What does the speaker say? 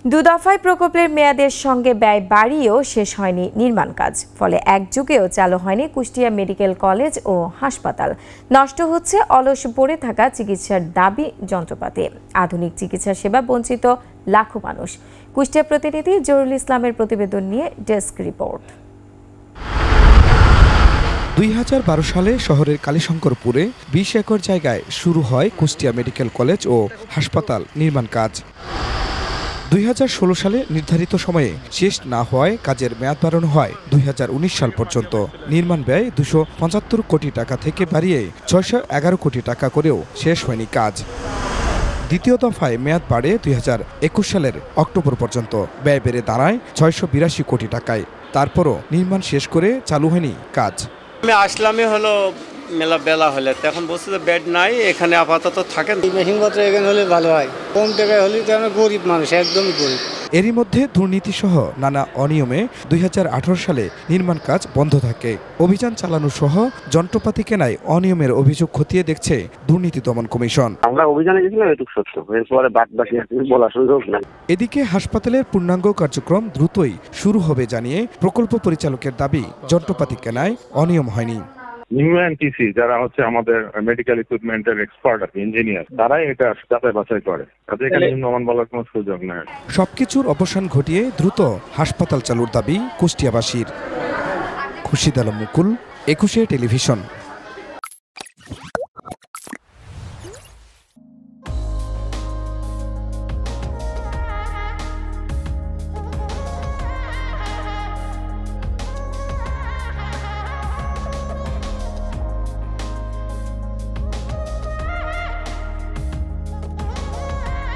দুদফায় প্রকল্পের মেয়াদের সঙ্গে ব্যয় বাড়িয়েও শেষ হয়নি নির্মাণ কাজ, ফলে একযুগেও চালু হয়নি কুষ্টিয়া মেডিকেল কলেজ ও হাসপাতাল। নষ্ট হচ্ছে অলস পড়ে থাকা চিকিৎসার দাবি যন্ত্রপাতি। আধুনিক চিকিৎসা সেবা বঞ্চিত লাখো মানুষ। কুষ্টিয়া প্রতিনিধি জহুরুল ইসলামের প্রতিবেদন নিয়ে ডেস্ক রিপোর্ট। 2012 সালে শহরের কালীশঙ্করপুরে 20 একর জায়গায় শুরু হয় কুষ্টিয়া মেডিকেল কলেজ ও হাসপাতাল নির্মাণ কাজ। 2016 সালে নির্ধারিত সময়ে শেষ না হওয়ায় কাজের মেয়াদ বাড়ানো হয় 2019 সাল পর্যন্ত। নির্মাণ ব্যয় 275 কোটি টাকা থেকে বাড়িয়ে 611 কোটি টাকা করেও শেষ হয়নি কাজ। দ্বিতীয় দফায় মেয়াদ বাড়ে 2021 সালের অক্টোবর পর্যন্ত। ব্যয় বেড়ে দাঁড়ায় 682 কোটি টাকায়। তারপরও নির্মাণ শেষ করে চালু হয়নি কাজ। আমি আসলামই হলো মেলা বেলা হলে, এখন বলছে যে বেড নাই, এখানে আপাতত থাকেন। মেশিনপত্র এখানে হলে ভালো হয়, কম টাকায় হলে তো আমরা গরিব মানুষ, একদমই গরিব। এরই মধ্যে দুর্নীতি সহ নানা অনিয়মে 2018 সালে নির্মাণ কাজ বন্ধ থাকে। অভিযান চালানো সহ যন্ত্রপাতি কেনায় অনিয়মের অভিযোগ খতিয়ে দেখছে দুর্নীতি দমন কমিশন। আমরা অভিযানে গেছিলাম, এটুকু সত্য, এরপরে বাকি বলার সুযোগ নাই। এদিকে হাসপাতালের পূর্ণাঙ্গ কার্যক্রম দ্রুতই শুরু হবে জানিয়ে প্রকল্প পরিচালকের দাবি, যন্ত্রপাতি কেনায় অনিয়ম হয়নি। ইউএনটিসি যারা হচ্ছে আমাদের মেডিকেল ইকুইপমেন্টের এক্সপার্ট আর ইঞ্জিনিয়ার, তারাই এটা যাচাই বাছাই করে, তাদের এখানে নিম্নমান বলার কোনো সুযোগ নেই। সবকিছুর অবসান ঘটিয়ে দ্রুত হাসপাতাল চালুর দাবি কুষ্টিয়াবাসীর। খুরশিদ আলম মুকুল, 21 টেলিভিশন।